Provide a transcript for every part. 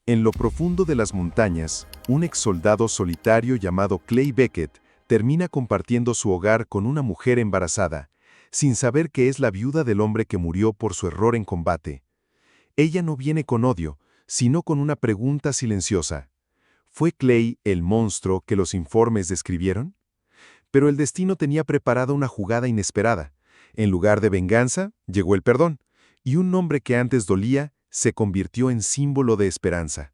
En lo profundo de las montañas, un exsoldado solitario llamado Clay Beckett termina compartiendo su hogar con una mujer embarazada, sin saber que es la viuda del hombre que murió por su error en combate. Ella no viene con odio, sino con una pregunta silenciosa. ¿Fue Clay el monstruo que los informes describieron? Pero el destino tenía preparada una jugada inesperada. En lugar de venganza, llegó el perdón, y un nombre que antes dolía se convirtió en símbolo de esperanza.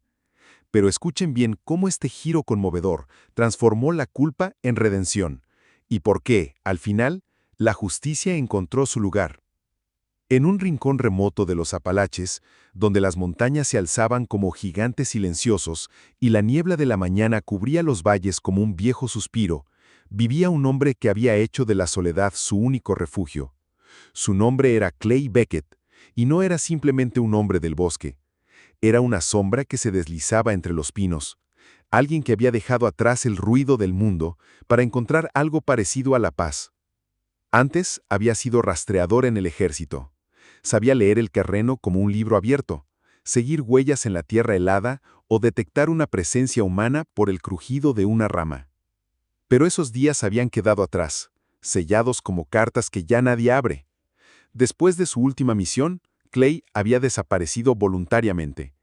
Pero escuchen bien cómo este giro conmovedor transformó la culpa en redención, y por qué, al final, la justicia encontró su lugar. En un rincón remoto de los Apalaches, donde las montañas se alzaban como gigantes silenciosos y la niebla de la mañana cubría los valles como un viejo suspiro, vivía un hombre que había hecho de la soledad su único refugio. Su nombre era Clay Beckett, y no era simplemente un hombre del bosque. Era una sombra que se deslizaba entre los pinos, alguien que había dejado atrás el ruido del mundo para encontrar algo parecido a la paz. Antes había sido rastreador en el ejército. Sabía leer el terreno como un libro abierto, seguir huellas en la tierra helada o detectar una presencia humana por el crujido de una rama. Pero esos días habían quedado atrás, sellados como cartas que ya nadie abre. Después de su última misión, Clay había desaparecido voluntariamente.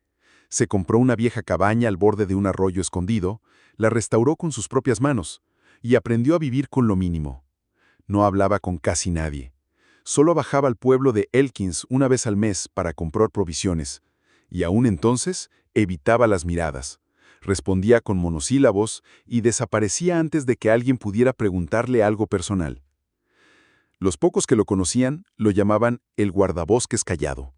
Se compró una vieja cabaña al borde de un arroyo escondido, la restauró con sus propias manos y aprendió a vivir con lo mínimo. No hablaba con casi nadie. Solo bajaba al pueblo de Elkins una vez al mes para comprar provisiones, y aún entonces evitaba las miradas. Respondía con monosílabos y desaparecía antes de que alguien pudiera preguntarle algo personal. Los pocos que lo conocían lo llamaban el guardabosques callado.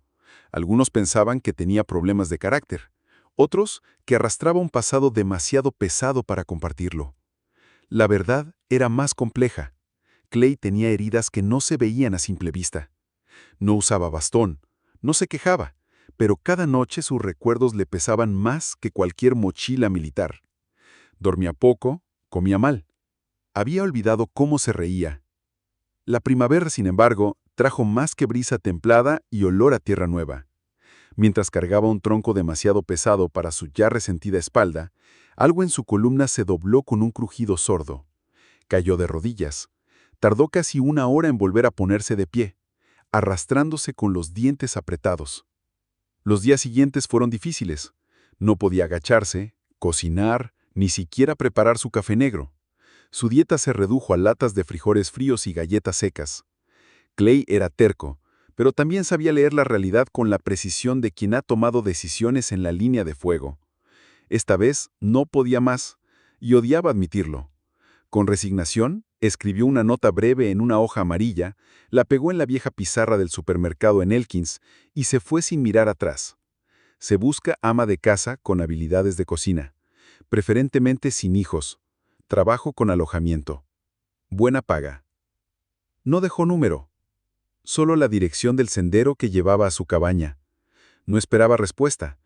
Algunos pensaban que tenía problemas de carácter, otros que arrastraba un pasado demasiado pesado para compartirlo. La verdad era más compleja. Clay tenía heridas que no se veían a simple vista. No usaba bastón, no se quejaba, pero cada noche sus recuerdos le pesaban más que cualquier mochila militar. Dormía poco, comía mal. Había olvidado cómo se reía. La primavera, sin embargo, trajo más que brisa templada y olor a tierra nueva. Mientras cargaba un tronco demasiado pesado para su ya resentida espalda, algo en su columna se dobló con un crujido sordo. Cayó de rodillas. Tardó casi una hora en volver a ponerse de pie, arrastrándose con los dientes apretados. Los días siguientes fueron difíciles. No podía agacharse, cocinar, ni siquiera preparar su café negro. Su dieta se redujo a latas de frijoles fríos y galletas secas. Clay era terco, pero también sabía leer la realidad con la precisión de quien ha tomado decisiones en la línea de fuego. Esta vez no podía más, y odiaba admitirlo. Con resignación, escribió una nota breve en una hoja amarilla, la pegó en la vieja pizarra del supermercado en Elkins y se fue sin mirar atrás. Se busca ama de casa con habilidades de cocina, preferentemente sin hijos, trabajo con alojamiento. Buena paga. No dejó número, solo la dirección del sendero que llevaba a su cabaña. No esperaba respuesta.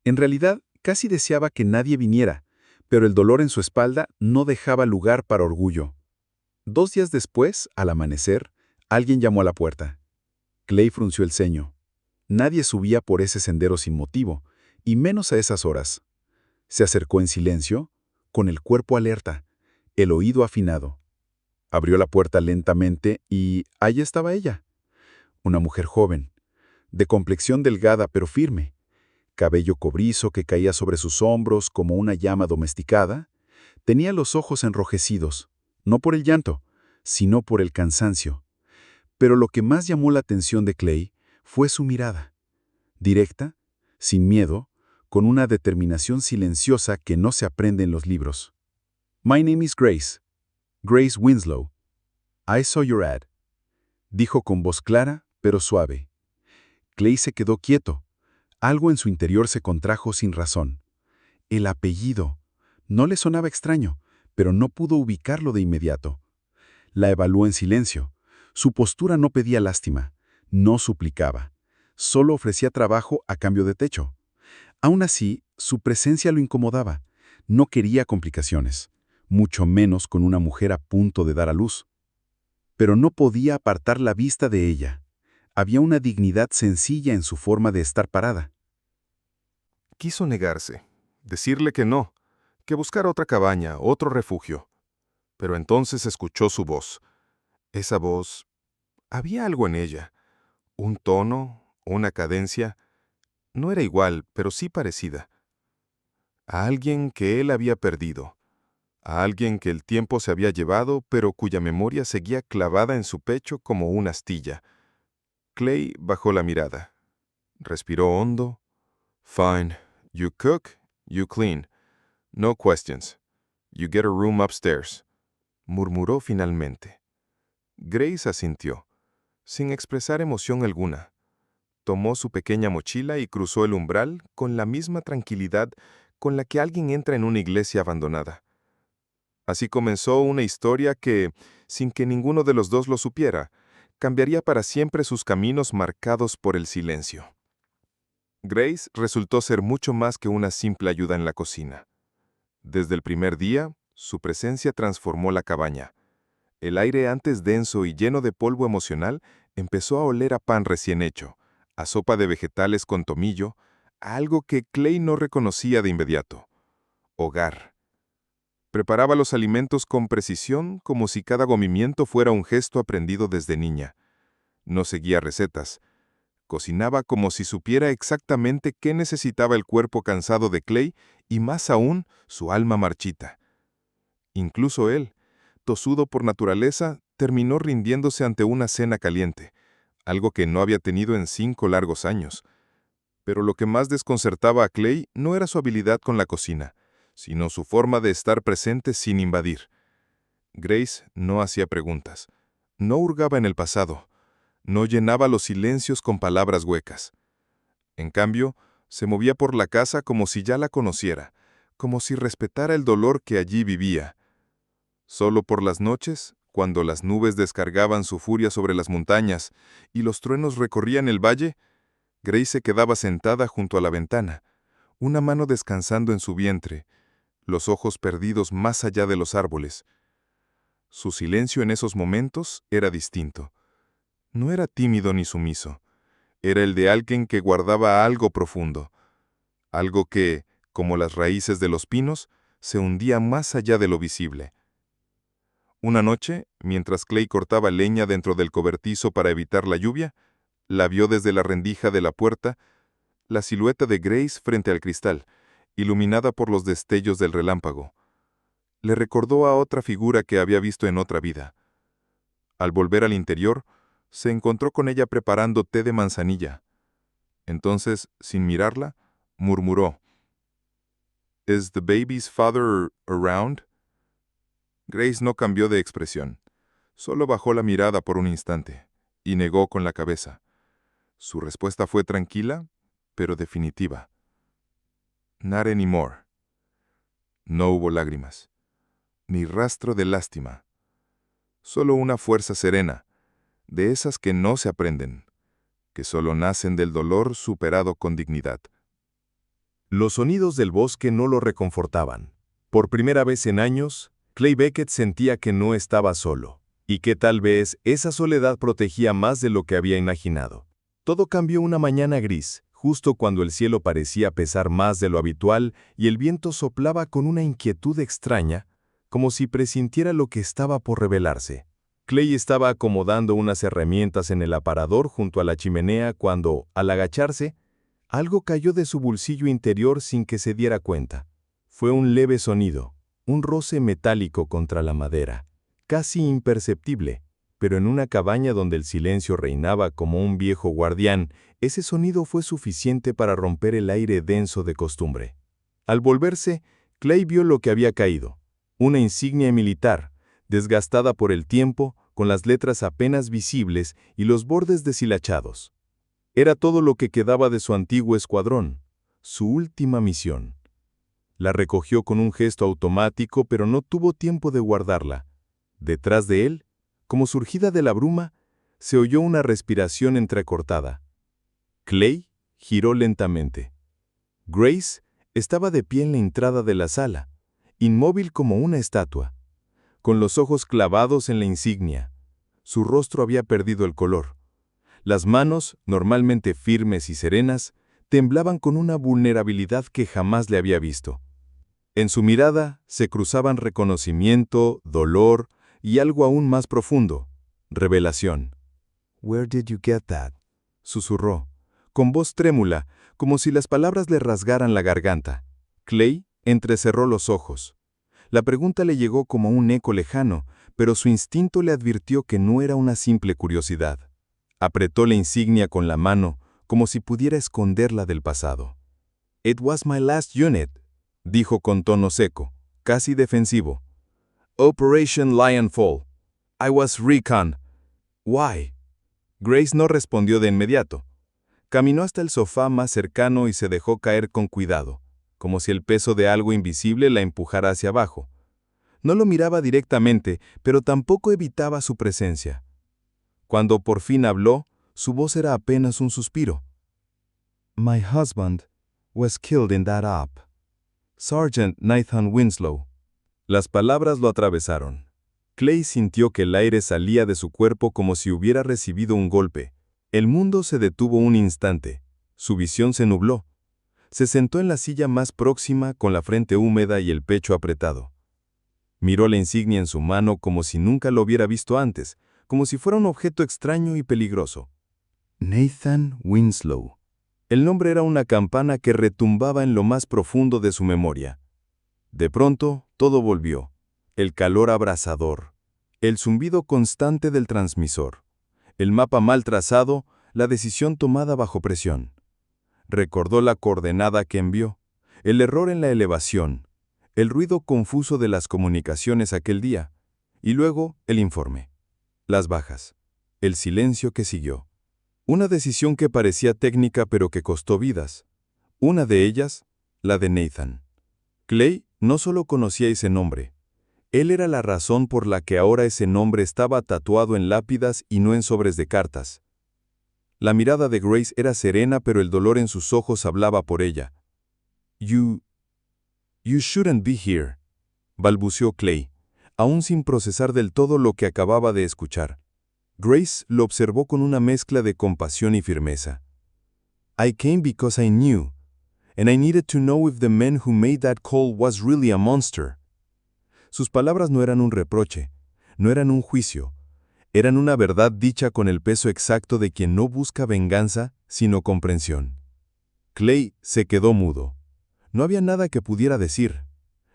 En realidad, casi deseaba que nadie viniera, pero el dolor en su espalda no dejaba lugar para orgullo. 2 días después, al amanecer, alguien llamó a la puerta. Clay frunció el ceño. Nadie subía por ese sendero sin motivo, y menos a esas horas. Se acercó en silencio, con el cuerpo alerta, el oído afinado. Abrió la puerta lentamente y allí estaba ella. Una mujer joven, de complexión delgada pero firme, cabello cobrizo que caía sobre sus hombros como una llama domesticada, tenía los ojos enrojecidos, no por el llanto, sino por el cansancio. Pero lo que más llamó la atención de Clay fue su mirada, directa, sin miedo, con una determinación silenciosa que no se aprende en los libros. My name is Grace, Grace Winslow. I saw your ad, dijo con voz clara pero suave. Clay se quedó quieto. Algo en su interior se contrajo sin razón. El apellido. No le sonaba extraño, pero no pudo ubicarlo de inmediato. La evaluó en silencio. Su postura no pedía lástima, no suplicaba. Solo ofrecía trabajo a cambio de techo. Aún así, su presencia lo incomodaba. No quería complicaciones, mucho menos con una mujer a punto de dar a luz. Pero no podía apartar la vista de ella. Había una dignidad sencilla en su forma de estar parada. Quiso negarse, decirle que no, que buscara otra cabaña, otro refugio. Pero entonces escuchó su voz. Esa voz, había algo en ella. Un tono, una cadencia. No era igual, pero sí parecida. A alguien que él había perdido. A alguien que el tiempo se había llevado, pero cuya memoria seguía clavada en su pecho como una astilla. Clay bajó la mirada. Respiró hondo. Fine. You cook, you clean. No questions. You get a room upstairs. Murmuró finalmente. Grace asintió, sin expresar emoción alguna. Tomó su pequeña mochila y cruzó el umbral con la misma tranquilidad con la que alguien entra en una iglesia abandonada. Así comenzó una historia que, sin que ninguno de los dos lo supiera, cambiaría para siempre sus caminos marcados por el silencio. Grace resultó ser mucho más que una simple ayuda en la cocina. Desde el primer día, su presencia transformó la cabaña. El aire antes denso y lleno de polvo emocional empezó a oler a pan recién hecho, a sopa de vegetales con tomillo, a algo que Clay no reconocía de inmediato. Hogar. Preparaba los alimentos con precisión como si cada movimiento fuera un gesto aprendido desde niña. No seguía recetas. Cocinaba como si supiera exactamente qué necesitaba el cuerpo cansado de Clay y más aún su alma marchita. Incluso él, tosudo por naturaleza, terminó rindiéndose ante una cena caliente, algo que no había tenido en 5 largos años. Pero lo que más desconcertaba a Clay no era su habilidad con la cocina, sino su forma de estar presente sin invadir. Grace no hacía preguntas, no hurgaba en el pasado, no llenaba los silencios con palabras huecas. En cambio, se movía por la casa como si ya la conociera, como si respetara el dolor que allí vivía. Solo por las noches, cuando las nubes descargaban su furia sobre las montañas y los truenos recorrían el valle, Grace se quedaba sentada junto a la ventana, una mano descansando en su vientre, los ojos perdidos más allá de los árboles. Su silencio en esos momentos era distinto. No era tímido ni sumiso. Era el de alguien que guardaba algo profundo, algo que, como las raíces de los pinos, se hundía más allá de lo visible. Una noche, mientras Clay cortaba leña dentro del cobertizo para evitar la lluvia, la vio desde la rendija de la puerta, la silueta de Grace frente al cristal, iluminada por los destellos del relámpago. Le recordó a otra figura que había visto en otra vida. Al volver al interior, se encontró con ella preparando té de manzanilla. Entonces, sin mirarla, murmuró, "Is the baby's father around?" Grace no cambió de expresión. Solo bajó la mirada por un instante y negó con la cabeza. Su respuesta fue tranquila, pero definitiva. Not anymore. No hubo lágrimas, ni rastro de lástima. Solo una fuerza serena, de esas que no se aprenden, que solo nacen del dolor superado con dignidad. Los sonidos del bosque no lo reconfortaban. Por primera vez en años, Clay Beckett sentía que no estaba solo, y que tal vez esa soledad protegía más de lo que había imaginado. Todo cambió una mañana gris, justo cuando el cielo parecía pesar más de lo habitual y el viento soplaba con una inquietud extraña, como si presintiera lo que estaba por revelarse. Clay estaba acomodando unas herramientas en el aparador junto a la chimenea cuando, al agacharse, algo cayó de su bolsillo interior sin que se diera cuenta. Fue un leve sonido, un roce metálico contra la madera, casi imperceptible, pero en una cabaña donde el silencio reinaba como un viejo guardián, ese sonido fue suficiente para romper el aire denso de costumbre. Al volverse, Clay vio lo que había caído, una insignia militar, desgastada por el tiempo, con las letras apenas visibles y los bordes deshilachados. Era todo lo que quedaba de su antiguo escuadrón, su última misión. La recogió con un gesto automático, pero no tuvo tiempo de guardarla. Detrás de él, como surgida de la bruma, se oyó una respiración entrecortada. Clay giró lentamente. Grace estaba de pie en la entrada de la sala, inmóvil como una estatua, con los ojos clavados en la insignia. Su rostro había perdido el color. Las manos, normalmente firmes y serenas, temblaban con una vulnerabilidad que jamás le había visto. En su mirada se cruzaban reconocimiento, dolor y algo aún más profundo, revelación. «Where did you get that?», susurró, con voz trémula, como si las palabras le rasgaran la garganta. Clay entrecerró los ojos. La pregunta le llegó como un eco lejano, pero su instinto le advirtió que no era una simple curiosidad. Apretó la insignia con la mano, como si pudiera esconderla del pasado. «It was my last unit», dijo con tono seco, casi defensivo. «Operation Lionfall. I was recon. Why?» Grace no respondió de inmediato. Caminó hasta el sofá más cercano y se dejó caer con cuidado, como si el peso de algo invisible la empujara hacia abajo. No lo miraba directamente, pero tampoco evitaba su presencia. Cuando por fin habló, su voz era apenas un suspiro. «My husband was killed in that op. Sergeant Nathan Winslow». Las palabras lo atravesaron. Clay sintió que el aire salía de su cuerpo como si hubiera recibido un golpe. El mundo se detuvo un instante. Su visión se nubló. Se sentó en la silla más próxima con la frente húmeda y el pecho apretado. Miró la insignia en su mano como si nunca lo hubiera visto antes, como si fuera un objeto extraño y peligroso. Nathan Winslow. El nombre era una campana que retumbaba en lo más profundo de su memoria. De pronto, todo volvió. El calor abrasador, el zumbido constante del transmisor, el mapa mal trazado, la decisión tomada bajo presión. Recordó la coordenada que envió, el error en la elevación, el ruido confuso de las comunicaciones aquel día, y luego el informe, las bajas, el silencio que siguió. Una decisión que parecía técnica pero que costó vidas. Una de ellas, la de Nathan. Clay no solo conocía ese nombre. Él era la razón por la que ahora ese nombre estaba tatuado en lápidas y no en sobres de cartas. La mirada de Grace era serena, pero el dolor en sus ojos hablaba por ella. You shouldn't be here», balbuceó Clay, aún sin procesar del todo lo que acababa de escuchar. Grace lo observó con una mezcla de compasión y firmeza. «I came because I knew, and I needed to know if the man who made that call was really a monster». Sus palabras no eran un reproche, no eran un juicio, eran una verdad dicha con el peso exacto de quien no busca venganza, sino comprensión. Clay se quedó mudo. No había nada que pudiera decir.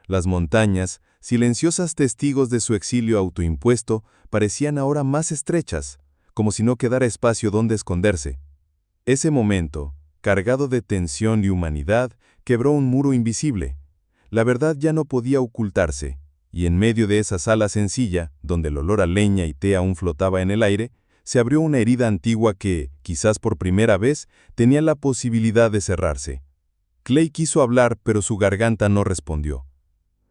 Las montañas, silenciosas testigos de su exilio autoimpuesto, parecían ahora más estrechas, como si no quedara espacio donde esconderse. Ese momento, cargado de tensión y humanidad, quebró un muro invisible. La verdad ya no podía ocultarse. Y en medio de esa sala sencilla, donde el olor a leña y té aún flotaba en el aire, se abrió una herida antigua que, quizás por primera vez, tenía la posibilidad de cerrarse. Clay quiso hablar, pero su garganta no respondió.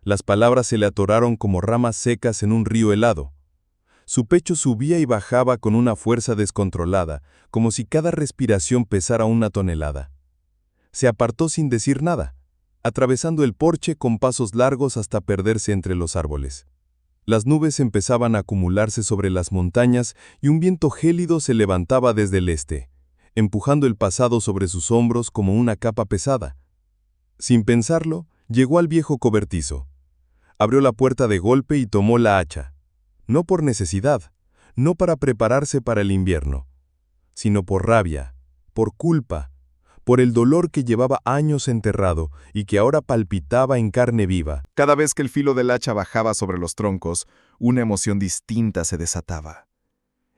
Las palabras se le atoraron como ramas secas en un río helado. Su pecho subía y bajaba con una fuerza descontrolada, como si cada respiración pesara una tonelada. Se apartó sin decir nada, atravesando el porche con pasos largos hasta perderse entre los árboles. Las nubes empezaban a acumularse sobre las montañas y un viento gélido se levantaba desde el este, empujando el pasado sobre sus hombros como una capa pesada. Sin pensarlo, llegó al viejo cobertizo. Abrió la puerta de golpe y tomó la hacha. No por necesidad, no para prepararse para el invierno, sino por rabia, por culpa, por el dolor que llevaba años enterrado y que ahora palpitaba en carne viva. Cada vez que el filo del hacha bajaba sobre los troncos, una emoción distinta se desataba.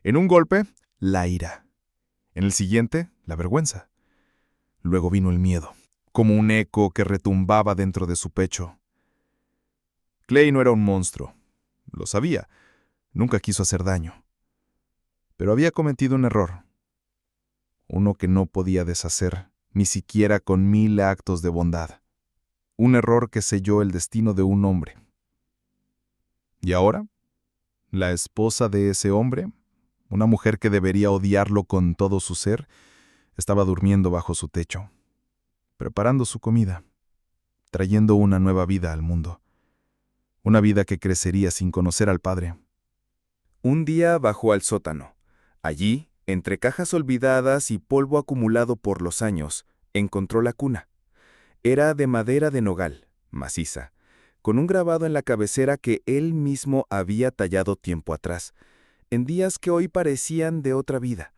En un golpe, la ira. En el siguiente, la vergüenza. Luego vino el miedo, como un eco que retumbaba dentro de su pecho. Clay no era un monstruo. Lo sabía. Nunca quiso hacer daño. Pero había cometido un error. Uno que no podía deshacer, ni siquiera con 1000 actos de bondad. Un error que selló el destino de un hombre. ¿Y ahora? La esposa de ese hombre, una mujer que debería odiarlo con todo su ser, estaba durmiendo bajo su techo, preparando su comida, trayendo una nueva vida al mundo. Una vida que crecería sin conocer al padre. Un día bajó al sótano. Allí, entre cajas olvidadas y polvo acumulado por los años, Encontró la cuna. Era de madera de nogal, maciza, con un grabado en la cabecera que él mismo había tallado tiempo atrás, en días que hoy parecían de otra vida.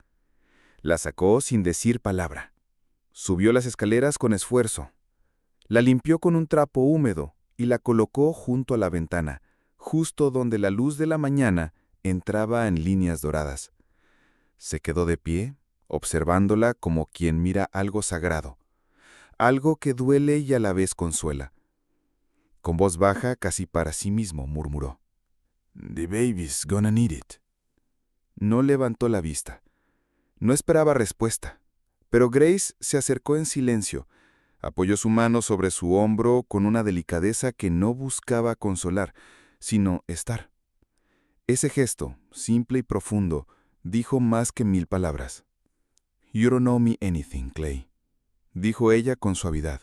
La sacó sin decir palabra. Subió las escaleras con esfuerzo. La limpió con un trapo húmedo y la colocó junto a la ventana, justo donde la luz de la mañana entraba en líneas doradas. Se quedó de pie, observándola como quien mira algo sagrado, algo que duele y a la vez consuela. Con voz baja, casi para sí mismo, murmuró: "The baby's gonna need it". No levantó la vista. No esperaba respuesta, pero Grace se acercó en silencio, apoyó su mano sobre su hombro con una delicadeza que no buscaba consolar, sino estar. Ese gesto, simple y profundo, dijo más que 1000 palabras. "You don't know me anything, Clay", dijo ella con suavidad.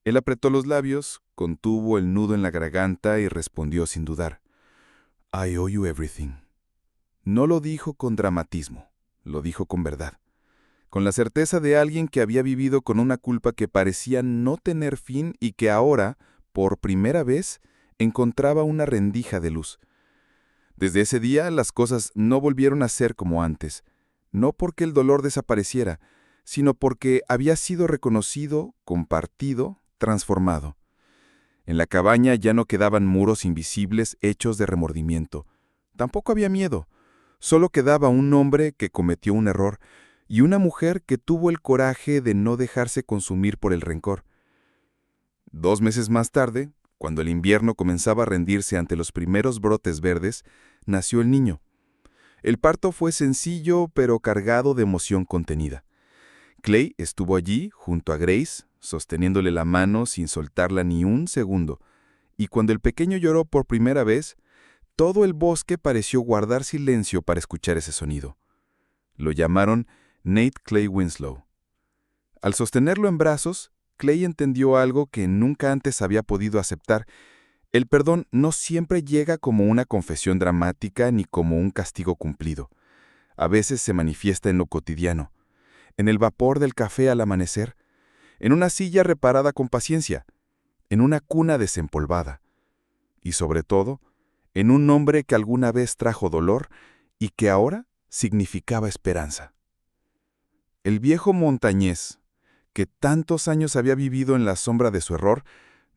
Él apretó los labios, contuvo el nudo en la garganta y respondió sin dudar: "I owe you everything". No lo dijo con dramatismo, lo dijo con verdad, con la certeza de alguien que había vivido con una culpa que parecía no tener fin y que ahora, por primera vez, encontraba una rendija de luz. Desde ese día las cosas no volvieron a ser como antes, no porque el dolor desapareciera, sino porque había sido reconocido, compartido, transformado. En la cabaña ya no quedaban muros invisibles hechos de remordimiento. Tampoco había miedo. Solo quedaba un hombre que cometió un error y una mujer que tuvo el coraje de no dejarse consumir por el rencor. 2 meses más tarde, cuando el invierno comenzaba a rendirse ante los primeros brotes verdes, nació el niño. El parto fue sencillo, pero cargado de emoción contenida. Clay estuvo allí, junto a Grace, sosteniéndole la mano sin soltarla ni un segundo, y cuando el pequeño lloró por primera vez, todo el bosque pareció guardar silencio para escuchar ese sonido. Lo llamaron Nate Clay Winslow. Al sostenerlo en brazos, Clay entendió algo que nunca antes había podido aceptar. El perdón no siempre llega como una confesión dramática ni como un castigo cumplido. A veces se manifiesta en lo cotidiano, en el vapor del café al amanecer, en una silla reparada con paciencia, en una cuna desempolvada y, sobre todo, en un nombre que alguna vez trajo dolor y que ahora significaba esperanza. El viejo montañés, que tantos años había vivido en la sombra de su error,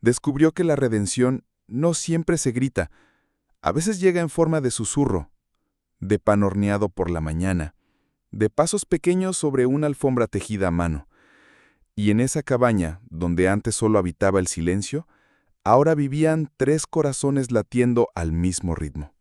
descubrió que la redención no siempre se grita, a veces llega en forma de susurro, de pan horneado por la mañana, de pasos pequeños sobre una alfombra tejida a mano. Y en esa cabaña, donde antes solo habitaba el silencio, ahora vivían 3 corazones latiendo al mismo ritmo.